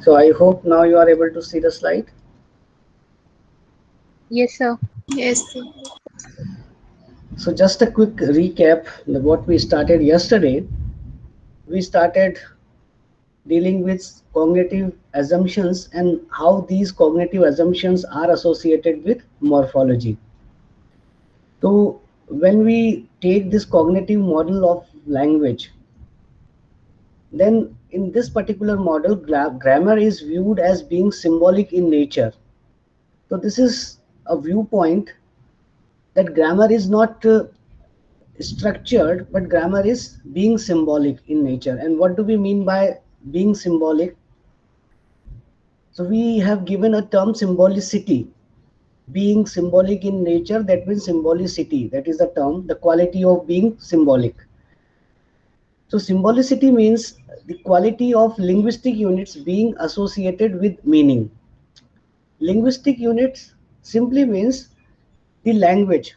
So I hope now you are able to see the slide. Yes, sir. Yes, sir. So just a quick recap of what we started yesterday. We started dealing with cognitive assumptions and how these cognitive assumptions are associated with morphology. So when we take this cognitive model of language, then in this particular model, grammar is viewed as being symbolic in nature. So this is a viewpoint that grammar is not structured, but grammar is being symbolic in nature. And what do we mean by being symbolic? So we have given a term symbolicity. Being symbolic in nature, that means symbolicity. That is the term, the quality of being symbolic. So symbolicity means the quality of linguistic units being associated with meaning. Linguistic units simply means the language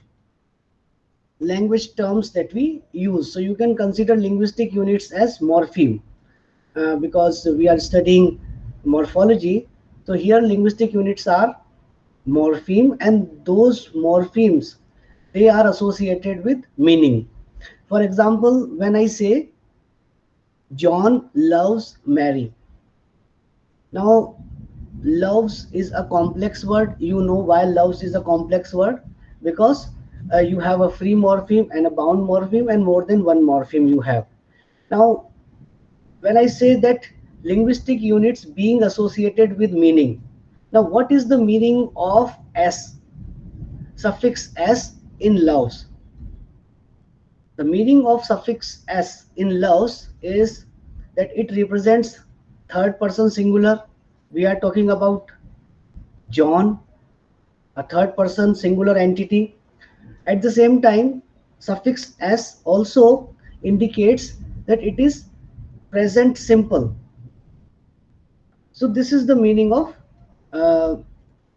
terms that we use. So you can consider linguistic units as morpheme, because we are studying morphology. So here linguistic units are morpheme, and those morphemes, they are associated with meaning. For example, when I say John loves Mary, now loves is a complex word. You know why loves is a complex word? Because you have a free morpheme and a bound morpheme, and more than one morpheme you have. Now when I say that linguistic units being associated with meaning, now what is the meaning of s, suffix s, in loves? The meaning of suffix s in loves is that it represents third person singular. We are talking about John, a third person singular entity. At the same time, suffix s also indicates that it is present simple. So this is the meaning of uh,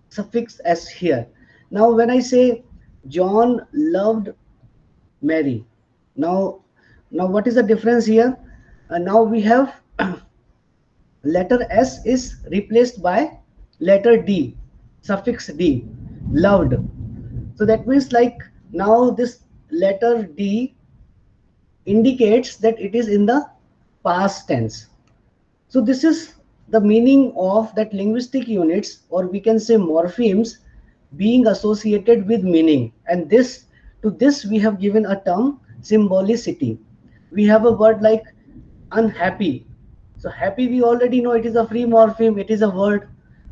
suffix s here. Now when I say John loved Mary, now what is the difference here? Now we have letter s is replaced by letter d, suffix d, loved. So that means, like, now this letter d indicates that it is in the past tense. So this is the meaning of that linguistic units, or we can say morphemes, being associated with meaning. And this, to this we have given a term symbolicity. We have a word like unhappy. So happy, we already know it is a free morpheme, it is a word.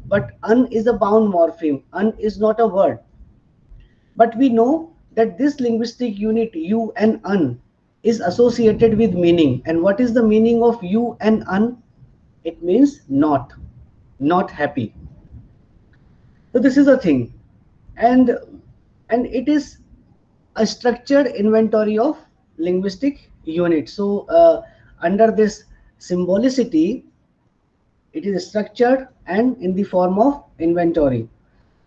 But un is a bound morpheme. Un is not a word. But we know that this linguistic unit u and un is associated with meaning. And what is the meaning of u and un? It means not happy. So this is a thing. And it is a structured inventory of linguistic units. So under this symbolicity, it is structured and in the form of inventory.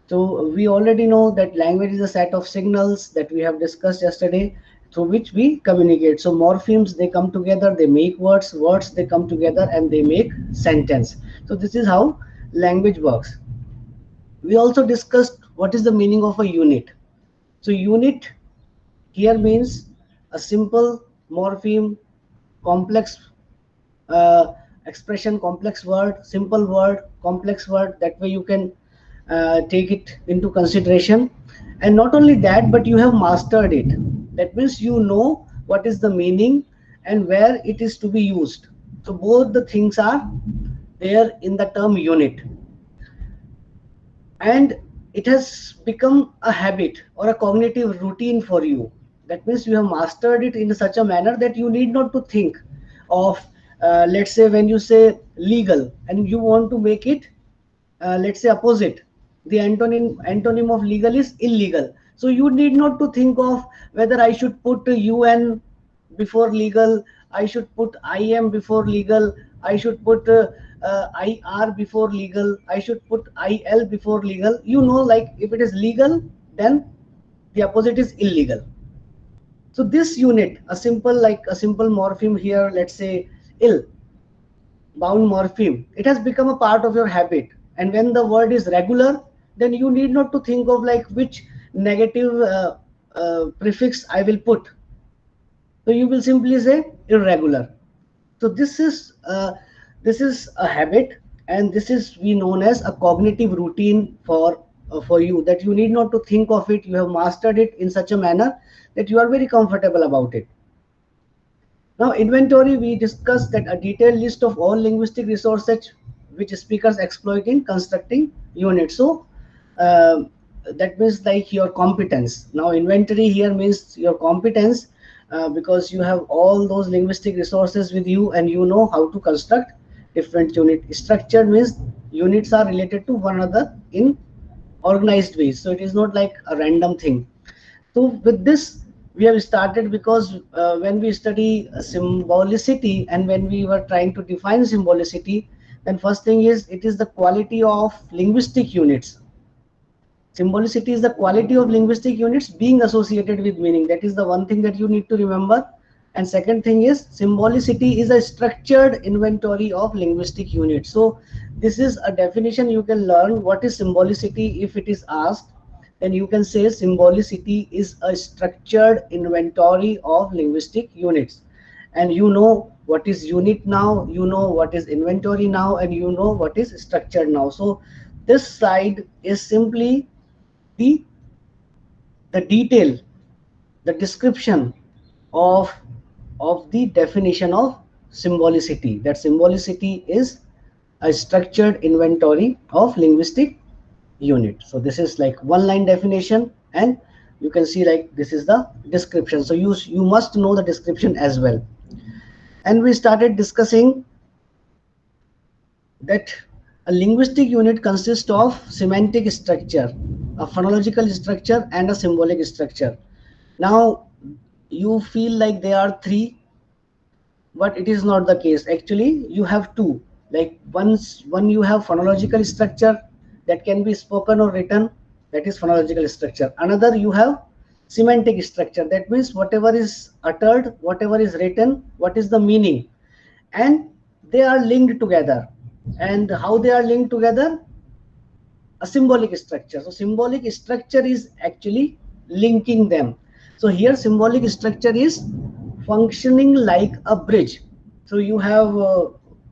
So we already know that language is a set of signals that we have discussed yesterday, through which we communicate. So morphemes, they come together, they make words, words they come together and they make sentence. So this is how language works. We also discussed what is the meaning of a unit. So unit here means a simple morpheme, complex expression, complex word, simple word, complex word. That way you can take it into consideration. And not only that, but you have mastered it. That means you know what is the meaning and where it is to be used. So both the things are there in the term unit. And it has become a habit or a cognitive routine for you. That means you have mastered it in such a manner that you need not to think of, let's say when you say legal and you want to make it, let's say, opposite. The antonym of legal is illegal. So you need not to think of whether I should put un before legal, I should put im before legal, I should put ir before legal, I should put il before legal. You know, like, if it is legal, then the opposite is illegal. So this unit, a simple morpheme here, let's say ill. bound morpheme, it has become a part of your habit. And when the word is regular, then you need not to think of like which negative prefix I will put. So you will simply say irregular. So this is a habit, and this is we known as a cognitive routine for you, that you need not to think of it. You have mastered it in such a manner that you are very comfortable about it. Now, inventory, we discussed that a detailed list of all linguistic resources which speakers exploit in constructing units. So that means like your competence. Now, inventory here means your competence, because you have all those linguistic resources with you and you know how to construct different unit. Structure means units are related to one another in organized ways. So it is not like a random thing. So with this, we have started because when we study symbolicity and when we were trying to define symbolicity, then first thing is it is the quality of linguistic units. Symbolicity is the quality of linguistic units being associated with meaning. That is the one thing that you need to remember. And second thing is symbolicity is a structured inventory of linguistic units. So this is a definition you can learn. What is symbolicity if it is asked? Then you can say symbolicity is a structured inventory of linguistic units. And you know what is unit now, you know what is inventory now, and you know what is structured now. So this slide is simply the detail, the description of the definition of symbolicity. That symbolicity is a structured inventory of linguistic unit. So this is like one line definition, and you can see like this is the description. So you must know the description as well. And we started discussing that a linguistic unit consists of semantic structure, a phonological structure, and a symbolic structure. Now you feel like there are three, but it is not the case. Actually, you have two. Like one you have phonological structure that can be spoken or written, that is phonological structure. Another you have semantic structure, that means whatever is uttered, whatever is written, what is the meaning, and they are linked together. And how they are linked together? A symbolic structure. So symbolic structure is actually linking them. So here symbolic structure is functioning like a bridge. So you have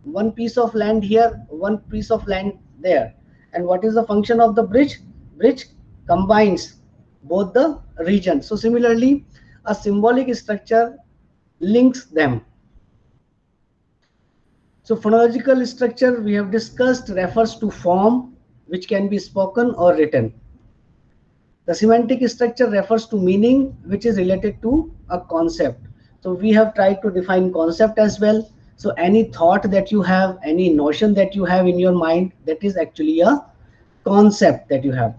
one piece of land here, one piece of land there. And what is the function of the bridge? Bridge combines both the regions. So similarly, a symbolic structure links them. So phonological structure we have discussed refers to form which can be spoken or written. The semantic structure refers to meaning which is related to a concept. So we have tried to define concept as well. So any thought that you have, any notion that you have in your mind, that is actually a concept that you have,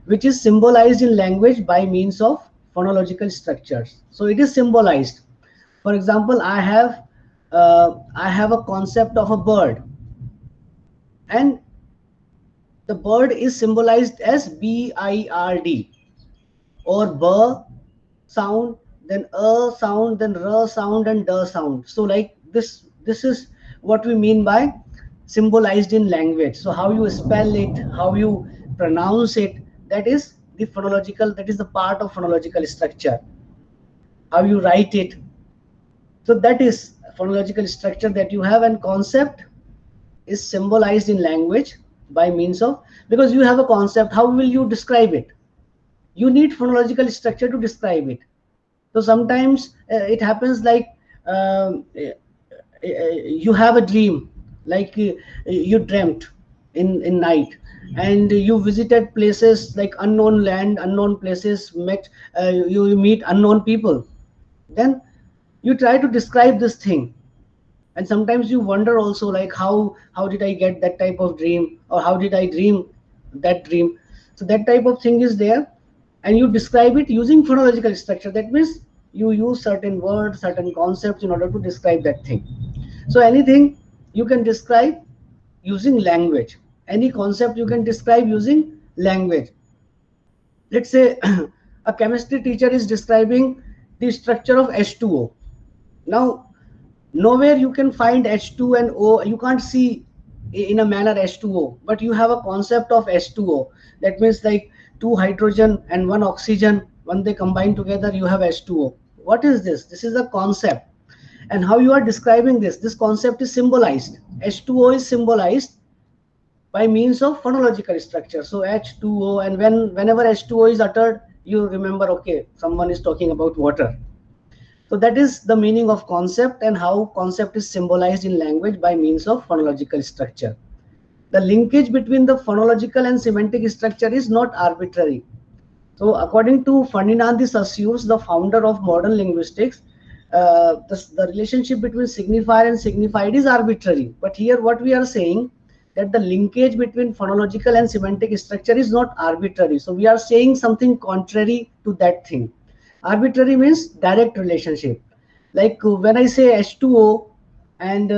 which is symbolized in language by means of phonological structures. So it is symbolized. For example, I have a concept of a bird, and the bird is symbolized as BIRD, or B sound, then A sound, then R sound, and D sound. So like this is what we mean by symbolized in language. So how you spell it, how you pronounce it, that is the phonological, that is the part of phonological structure. How you write it. So that is phonological structure that you have, and concept is symbolized in language by means of, because you have a concept, how will you describe it? You need phonological structure to describe it. So sometimes it happens like you have a dream, like you dreamt in night, and you visited places like unknown land, unknown places, met you meet unknown people. Then you try to describe this thing, and sometimes you wonder also like how did I get that type of dream, or how did I dream that dream. So that type of thing is there, and you describe it using phonological structure. That means you use certain words, certain concepts in order to describe that thing. So anything you can describe using language, any concept you can describe using language. Let's say a chemistry teacher is describing the structure of H2O. Now Nowhere you can find H2 and O. You can't see in a manner H2O, but you have a concept of H2O. That means like two hydrogen and one oxygen, when they combine together, you have H2O. What is this? This is a concept. And how you are describing this concept is symbolized. H2O is symbolized by means of phonological structure. So H2O, and whenever H2O is uttered, you remember, okay, someone is talking about water. So that is the meaning of concept and how concept is symbolized in language by means of phonological structure. The linkage between the phonological and semantic structure is not arbitrary. So according to Ferdinand de Saussure, the founder of modern linguistics, the relationship between signifier and signified is arbitrary. But here what we are saying, that the linkage between phonological and semantic structure is not arbitrary. So we are saying something contrary to that thing. Arbitrary means direct relationship. Like when I say H2O and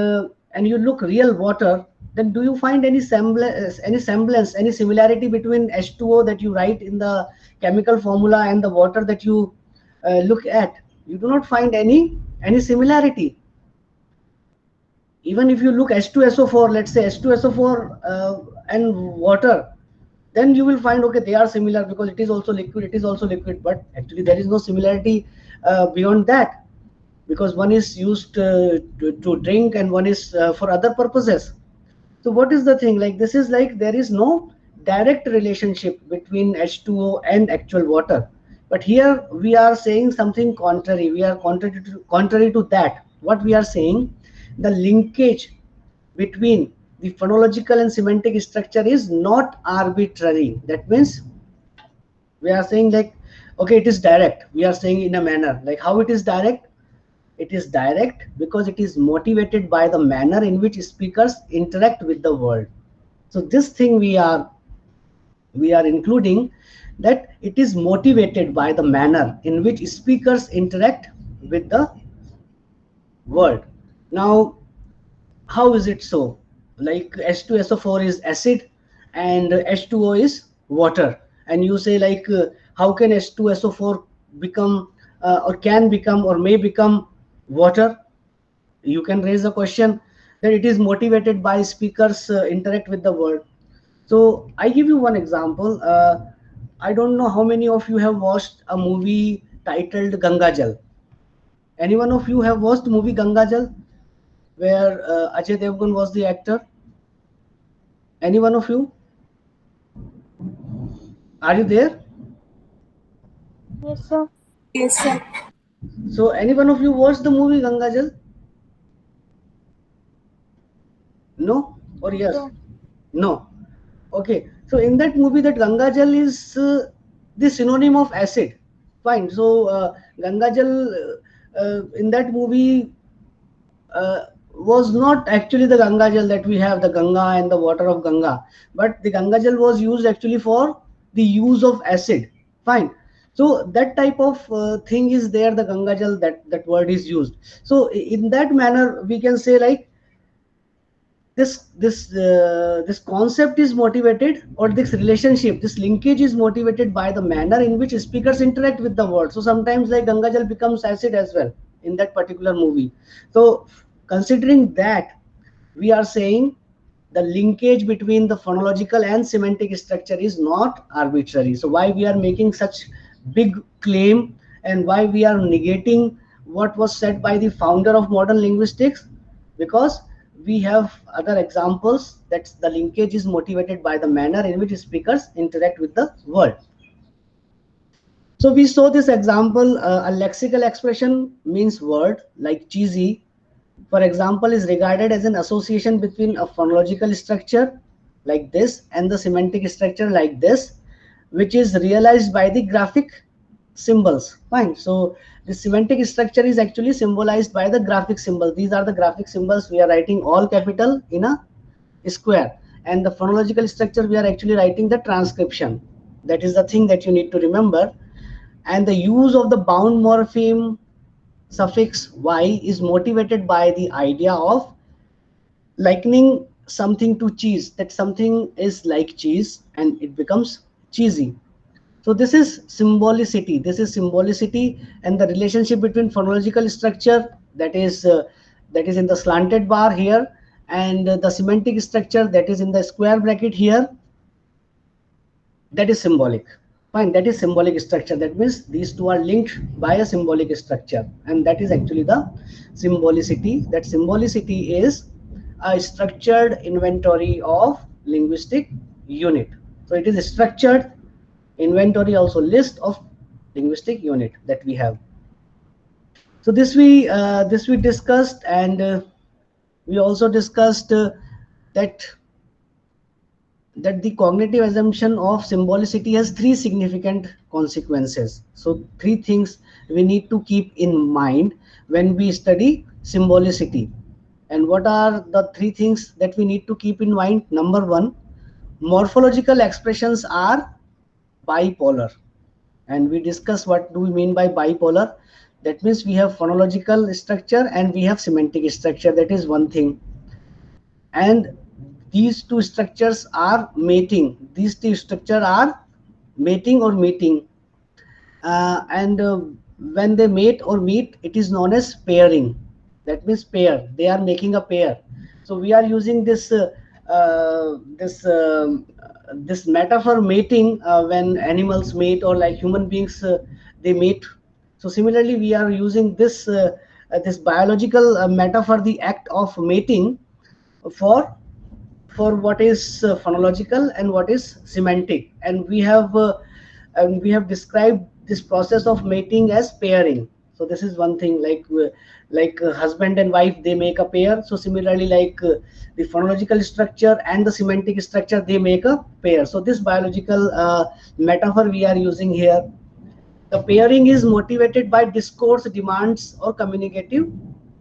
you look real water, then do you find any semblance, any similarity between H2O that you write in the chemical formula and the water that you look at? You do not find any similarity. Even if you look H2SO4, let's say H2SO4 and water, then you will find, okay, they are similar because it is also liquid, it is also liquid, but actually there is no similarity beyond that, because one is used to drink and one is for other purposes. So what is the thing? Like this is like there is no direct relationship between H2O and actual water. But here we are saying something contrary. We are contrary to that. What we are saying, the linkage between the phonological and semantic structure is not arbitrary. That means we are saying like, okay, it is direct. We are saying in a manner like how it is direct. It is direct because it is motivated by the manner in which speakers interact with the world. So this thing we are including, that it is motivated by the manner in which speakers interact with the world. Now, how is it so? Like H2SO4 is acid and H2O is water, and you say like how can H2SO4 become or can become or may become water? You can raise the question that it is motivated by speakers interact with the world. So I give you one example. I don't know how many of you have watched a movie titled Ganga Jal. Any one of you have watched movie Ganga Jal, where Ajay Devgan was the actor? Any one of you? Are you there? Yes, sir. Yes, sir. So any one of you watched the movie Ganga Jal? No or yes? No. No. Okay. So in that movie, that Ganga Jal is the synonym of acid. Fine. So Ganga Jal in that movie uh, was not actually the Ganga Jal that we have, the Ganga and the water of Ganga, but the Ganga Jal was used actually for the use of acid. Fine. So that type of thing is there, the Ganga Jal, that word is used. So in that manner, we can say like this concept is motivated, or this relationship, this linkage is motivated by the manner in which speakers interact with the world. So sometimes like Ganga Jal becomes acid as well in that particular movie. So considering that, we are saying the linkage between the phonological and semantic structure is not arbitrary. So why we are making such big claim, and why we are negating what was said by the founder of modern linguistics? Because we have other examples that the linkage is motivated by the manner in which speakers interact with the world. So we saw this example, a lexical expression means word like cheesy, for example, is regarded as an association between a phonological structure like this and the semantic structure like this, which is realized by the graphic symbols. Fine. So the semantic structure is actually symbolized by the graphic symbol. These are the graphic symbols. We are writing all capital in a square. And the phonological structure, we are actually writing the transcription. That is the thing that you need to remember. And the use of the bound morpheme suffix y is motivated by the idea of likening something to cheese, that something is like cheese and it becomes cheesy. So this is symbolicity. This is symbolicity, and the relationship between phonological structure, that is that is in the slanted bar here, and the semantic structure that is in the square bracket here, that is symbolic. Fine, that is symbolic structure. That means these two are linked by a symbolic structure, and that is actually the symbolicity. That symbolicity is a structured inventory of linguistic unit. So it is a structured inventory, also list of linguistic unit that we have. So this we discussed, and we also discussed that the cognitive assumption of symbolicity has three significant consequences. So three things we need to keep in mind when we study symbolicity. And what are the three things that we need to keep in mind? Number one, morphological expressions are bipolar. And we discuss what do we mean by bipolar. That means we have phonological structure and we have semantic structure. That is one thing. And these two structures are mating. These two structures are mating or meeting. And when they mate or meet, it is known as pairing. That means pair. They are making a pair. So we are using this metaphor mating when animals mate, or like human beings they mate. So similarly, we are using this biological metaphor, the act of mating, for what is phonological and what is semantic, and we have described this process of mating as pairing. So this is one thing, like husband and wife, they make a pair. So similarly, the phonological structure and the semantic structure, they make a pair. So this biological metaphor we are using here. The pairing is motivated by discourse demands or communicative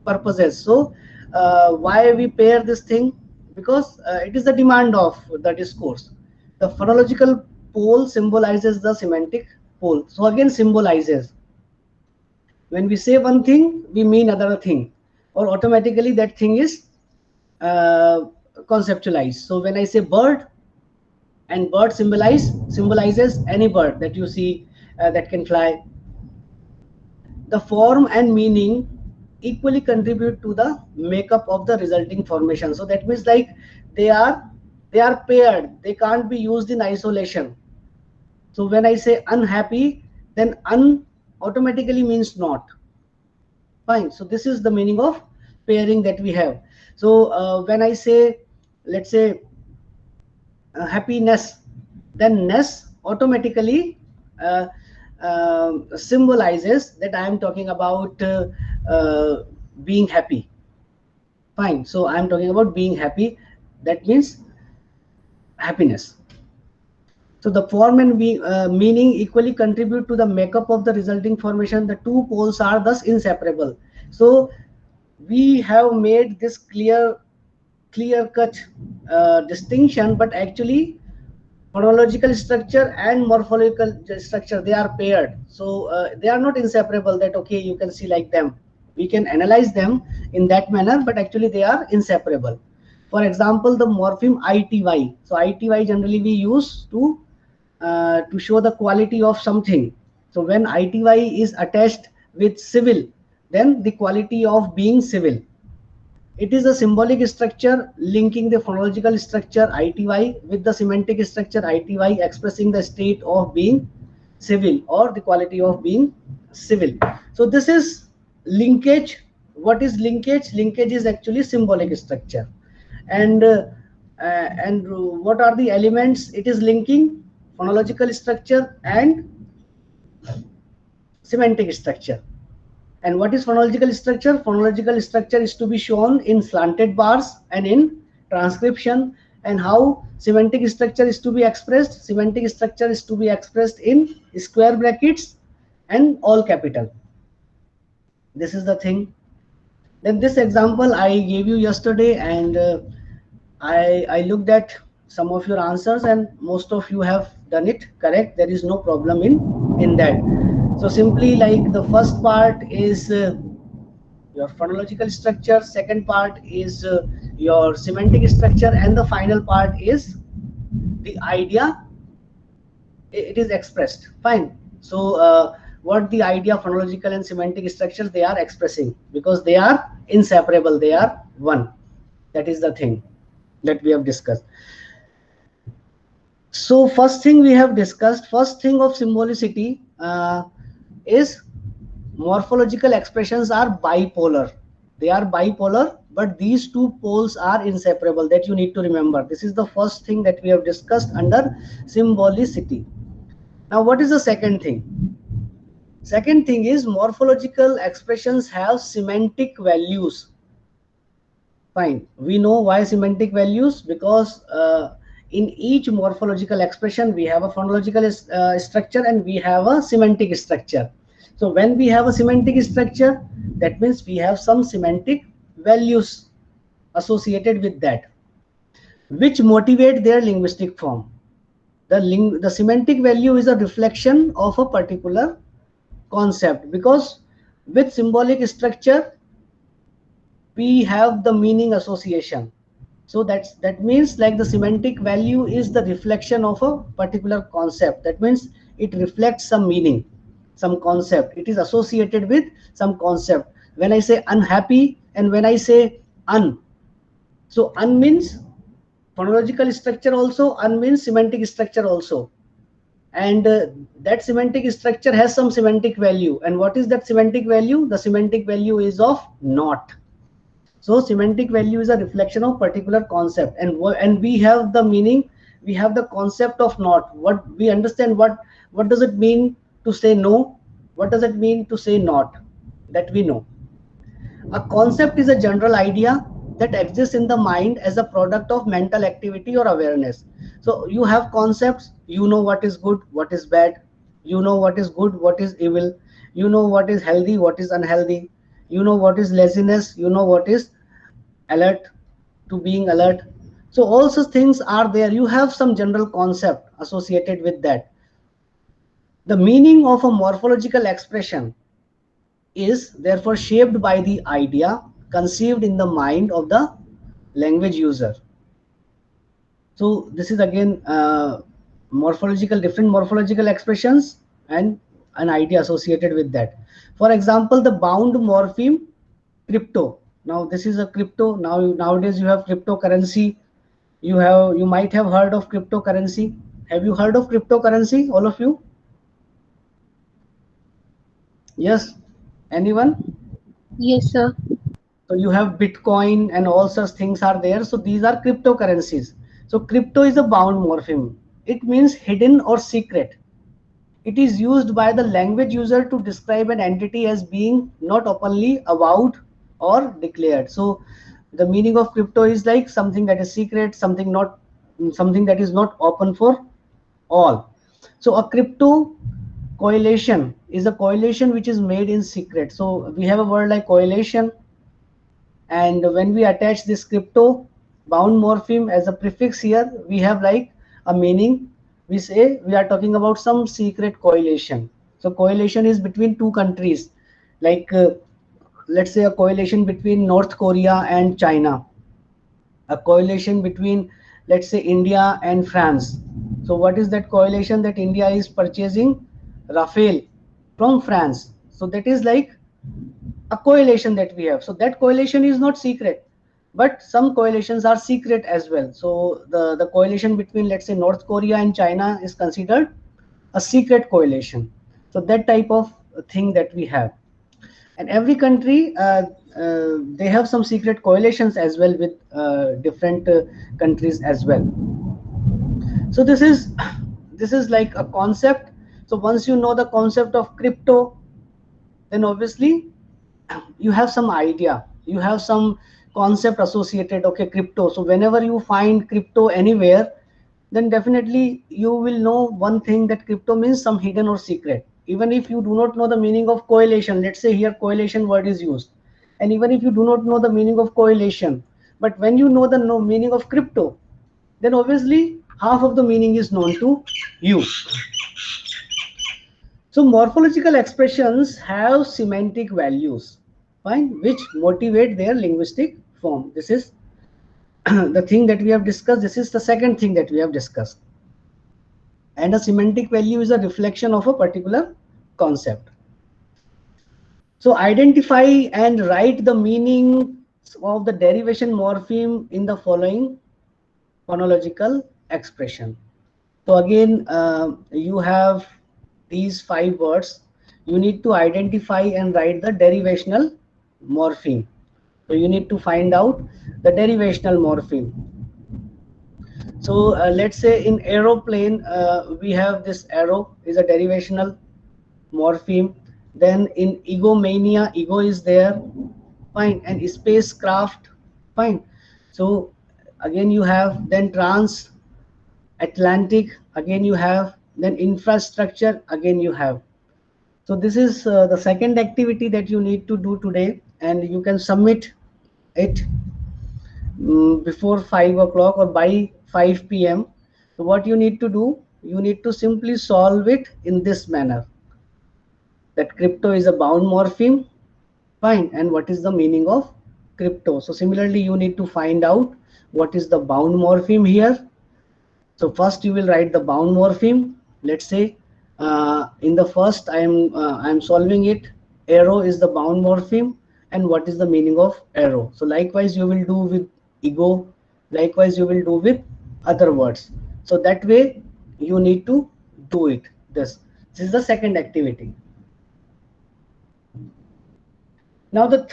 purposes. So why we pair this thing? Because it is the demand of the discourse. The phonological pole symbolizes the semantic pole. So again, symbolizes. When we say one thing, we mean another thing, or automatically that thing is uh, conceptualized. So when I say bird, and bird symbolizes any bird that you see that can fly. The form and meaning equally contribute to the makeup of the resulting formation. So that means, like, they are paired. They can't be used in isolation. So when I say unhappy, then un automatically means not. Fine. So this is the meaning of pairing that we have. So when I say, let's say, happiness, then ness automatically uh, symbolizes that I am talking about being happy. Fine. So I am talking about being happy. That means happiness. So the form and meaning equally contribute to the makeup of the resulting formation. The two poles are thus inseparable. So we have made this clear-cut distinction, but actually phonological structure and morphological structure, they are paired. So they are not inseparable, that okay, you can see like them, we can analyze them in that manner, but actually they are inseparable. For example, the morpheme ity. So ity generally we use to show the quality of something. So when ity is attached with civil, then the quality of being civil. It is a symbolic structure linking the phonological structure ity with the semantic structure ity, expressing the state of being civil or the quality of being civil. So this is linkage. What is linkage? Linkage is actually symbolic structure. And what are the elements it is linking? Phonological structure and semantic structure. And what is phonological structure? Phonological structure is to be shown in slanted bars and in transcription. And how semantic structure is to be expressed? Semantic structure is to be expressed in square brackets and all capital. This is the thing. Then this example I gave you yesterday, and I looked at some of your answers, and most of you have done it correct. There is no problem in that. So simply, like, the first part is your phonological structure, second part is your semantic structure, and the final part is the idea. It is expressed. Fine. So what the idea, phonological and semantic structures, they are expressing, because they are inseparable, they are one. That is the thing that we have discussed. So first thing we have discussed, first thing of symbolicity is morphological expressions are bipolar. They are bipolar, but these two poles are inseparable. That you need to remember. This is the first thing that we have discussed under symbolicity. Now what is the second thing? Second thing is morphological expressions have semantic values. Fine, we know why semantic values, because in each morphological expression we have a phonological structure and we have a semantic structure. So when we have a semantic structure, that means we have some semantic values associated with that, which motivate their linguistic form. The semantic value is a reflection of a particular concept, because with symbolic structure we have the meaning association. So that means like the semantic value is the reflection of a particular concept. That means it reflects some meaning, some concept. It is associated with some concept. When I say unhappy and when I say un, so un means phonological structure also, un means semantic structure also. And that semantic structure has some semantic value. And what is that semantic value? The semantic value is of not. So semantic value is a reflection of particular concept, and we have the meaning, we have the concept of not. What we understand, what does it mean to say no, what does it mean to say not, that we know. A concept is a general idea that exists in the mind as a product of mental activity or awareness. So you have concepts, you know what is good, what is bad, you know what is good, what is evil, you know what is healthy, what is unhealthy, you know what is laziness, you know what is alert, to being alert. So all such things are there. You have some general concept associated with that. The meaning of a morphological expression is therefore shaped by the idea conceived in the mind of the language user. So this is again different morphological expressions and an idea associated with that. For example, the bound morpheme crypto. Now this is a crypto. Nowadays you have cryptocurrency. You might have heard of cryptocurrency. Have you heard of cryptocurrency, all of you? Yes, anyone? Yes, sir. So you have Bitcoin and all such things are there. So these are cryptocurrencies. So crypto is a bound morpheme. It means hidden or secret. It is used by the language user to describe an entity as being not openly avowed or declared. So the meaning of crypto is like something that is secret, something that is not open for all. So a crypto correlation is a correlation which is made in secret. So we have a word like correlation, and when we attach this crypto bound morpheme as a prefix here, we have like a meaning. We say we are talking about some secret correlation. So correlation is between two countries, like let's say a correlation between North Korea and China, a correlation between, let's say, India and France. So what is that correlation? That India is purchasing Rafale from France. So that is like a correlation that we have. So that correlation is not secret, but some correlations are secret as well. So the correlation between, let's say, North Korea and China is considered a secret correlation. So that type of thing that we have. And every country they have some secret correlations as well with different countries as well. So this is like a concept. So once you know the concept of crypto, then obviously you have some idea, you have some concept associated. Okay, crypto. So whenever you find crypto anywhere, then definitely you will know one thing, that crypto means some hidden or secret. Even if you do not know the meaning of correlation, let's say here correlation word is used, and even if you do not know the meaning of correlation, but when you know the meaning of crypto, then obviously half of the meaning is known to you. So morphological expressions have semantic values, fine, which motivate their linguistic form. This is the thing that we have discussed. This is the second thing that we have discussed. And a semantic value is a reflection of a particular concept. So identify and write the meaning of the derivation morpheme in the following phonological expression. So again, you have these 5 words. You need to identify and write the derivational morpheme. So you need to find out the derivational morpheme. So let's say in aeroplane, we have this arrow is a derivational morpheme. Then in egomania, ego is there, fine, and spacecraft, fine. So again you have, then transatlantic, again you have, then infrastructure, again you have. So this is the second activity that you need to do today, and you can submit it before 5 o'clock or by 5 p.m. So what you need to do, you need to simply solve it in this manner, that crypto is a bound morpheme, fine, and what is the meaning of crypto. So similarly you need to find out what is the bound morpheme here. So first you will write the bound morpheme. Let's say in the first I'm solving it. Arrow is the bound morpheme, and what is the meaning of arrow. So likewise you will do with ego, likewise you will do with other words. So that way you need to do it. This is the second activity. Now the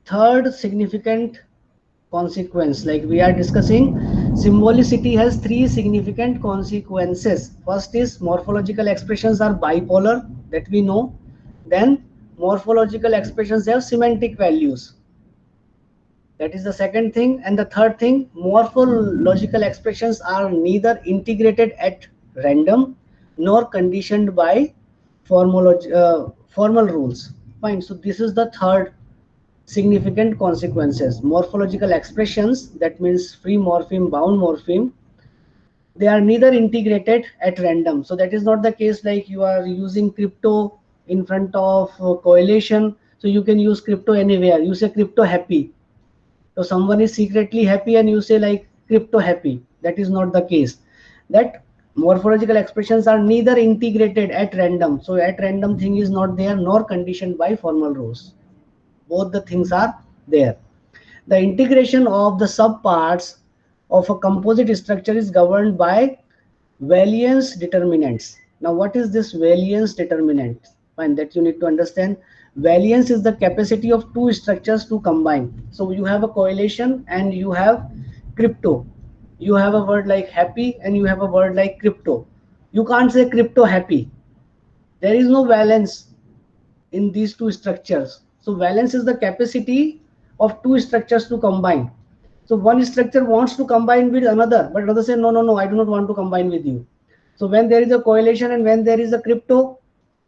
third significant consequence, like we are discussing, symbolicity has 3 significant consequences. First is morphological expressions are bipolar, that we know. Then morphological expressions have semantic values, that is the second thing. And the third thing, morphological expressions are neither integrated at random nor conditioned by formal rules, fine. So this is the third significant consequences. Morphological expressions, that means free morpheme, bound morpheme, they are neither integrated at random. So that is not the case like you are using crypto in front of correlation. So you can use crypto anywhere. You say crypto happy. So someone is secretly happy and you say like crypto happy. That is not the case. That morphological expressions are neither integrated at random. So at random thing is not there, nor conditioned by formal rules. Both the things are there. The integration of the subparts of a composite structure is governed by variance determinants. Now what is this variance determinant? Fine, that you need to understand. Variance is the capacity of two structures to combine. So you have a correlation and you have crypto. You have a word like happy and you have a word like crypto. You can't say crypto happy. There is no valence in these two structures. So valence is the capacity of two structures to combine. So one structure wants to combine with another, but another say, no, no, no, I do not want to combine with you. So when there is a correlation and when there is a crypto,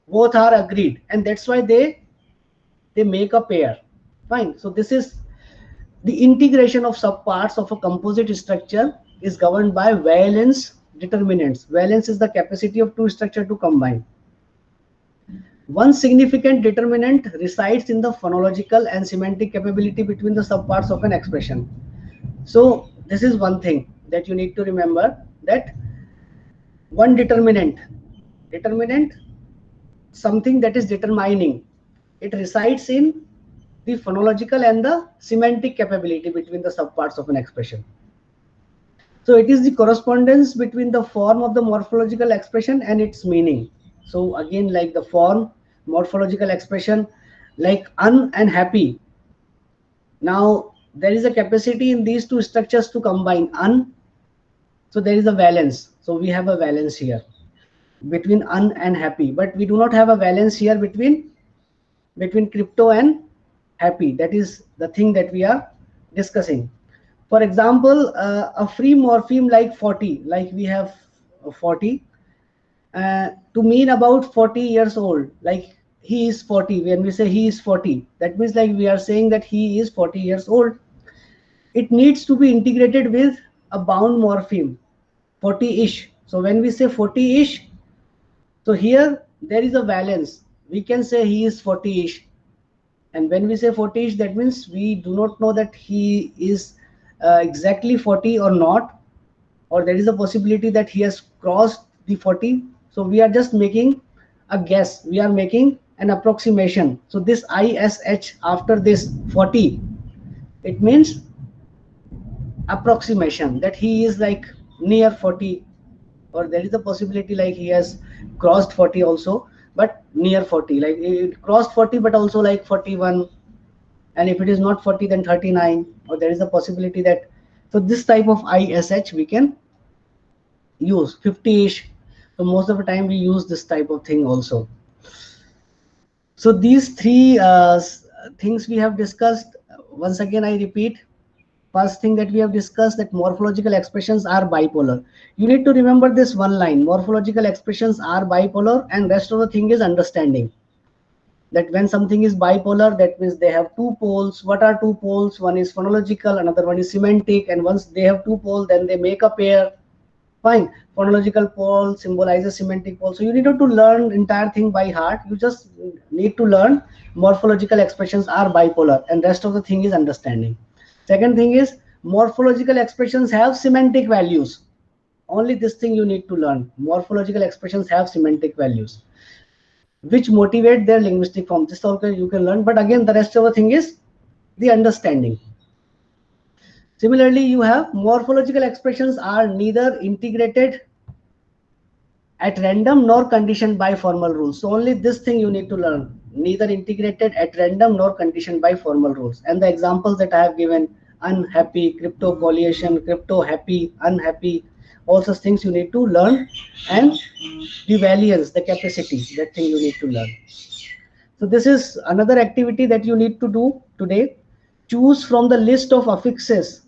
both are agreed. And that's why they make a pair. Fine. So this is the integration of subparts of a composite structure is governed by valence determinants. Valence is the capacity of two structures to combine. One significant determinant resides in the phonological and semantic capability between the subparts of an expression. So this is one thing that you need to remember, that one determinant, something that is determining, it resides in the phonological and the semantic capability between the subparts of an expression. So it is the correspondence between the form of the morphological expression and its meaning. So again, like the form, morphological expression, like un and happy. Now there is a capacity in these two structures to combine un. So there is a valence. So we have a valence here between un and happy, but we do not have a valence here between crypto and happy. That is the thing that we are discussing. For example, a free morpheme like 40, like we have 40, to mean about 40 years old, like he is 40. When we say he is 40, that means like we are saying that he is 40 years old. It needs to be integrated with a bound morpheme, 40-ish. So when we say 40-ish, so here there is a valence. We can say he is 40-ish. And when we say 40-ish, that means we do not know that he is exactly 40 or not, or there is a possibility that he has crossed the 40. So we are just making a guess. We are making an approximation. So this ISH after this 40, it means approximation, that he is like near 40, or there is a possibility like he has crossed 40 also, but near 40, like it crossed 40 but also like 41, and if it is not 40 then 39, or there is a possibility that, so this type of ISH we can use 50ish. So most of the time we use this type of thing also. So these three things we have discussed. Once again I repeat, first thing that we have discussed, that morphological expressions are bipolar. You need to remember this one line: morphological expressions are bipolar, and rest of the thing is understanding. That when something is bipolar, that means they have two poles. What are two poles? One is phonological, another one is semantic, and once they have two poles, then they make a pair. Fine. Phonological pole symbolizes semantic pole. So you need to learn entire thing by heart. You just need to learn morphological expressions are bipolar, and rest of the thing is understanding. Second thing is morphological expressions have semantic values. Only this thing you need to learn. Morphological expressions have semantic values which motivate their linguistic form. This also you can learn, but again the rest of the thing is the understanding. Similarly, you have morphological expressions are neither integrated at random nor conditioned by formal rules. So only this thing you need to learn: neither integrated at random nor conditioned by formal rules. And the examples that I have given: unhappy, crypto pollution, crypto happy, unhappy, all such things you need to learn. And the valiance, the capacity, that thing you need to learn. So this is another activity that you need to do today. Choose from the list of affixes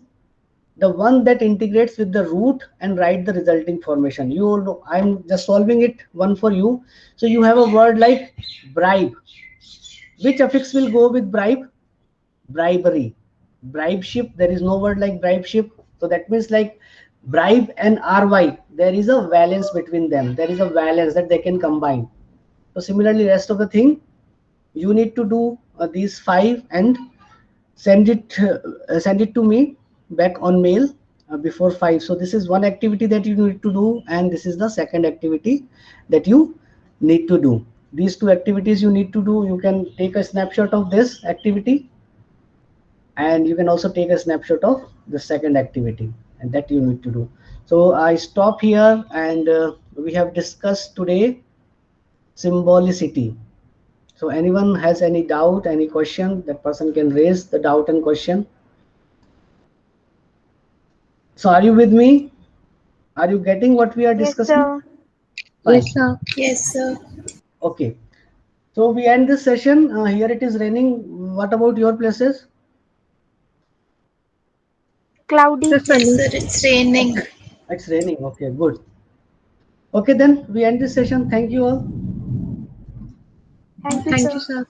the one that integrates with the root and write the resulting formation. You know, I'm just solving it one for you. So you have a word like bribe. Which affix will go with bribe? Bribery. Bribeship, there is no word like bribeship. So that means like bribe and ry, there is a valence between them. There is a valence that they can combine. So similarly, rest of the thing you need to do these 5 and send it to me back on mail before 5. So this is one activity that you need to do, and this is the second activity that you need to do. These two activities you need to do. You can take a snapshot of this activity, and you can also take a snapshot of the second activity, and that you need to do. So I stop here, and we have discussed today symbolicity. So anyone has any doubt, any question, that person can raise the doubt and question. So are you with me? Are you getting what we are Yes, discussing? sir. Yes, sir. Yes, sir. Okay. So we end this session. Here it is raining. What about your places? Cloudy. Sir, sunny. Sir, it's raining. It's raining. Okay, good. Okay, then we end this session. Thank you all. Thank you, Thank sir. you, sir.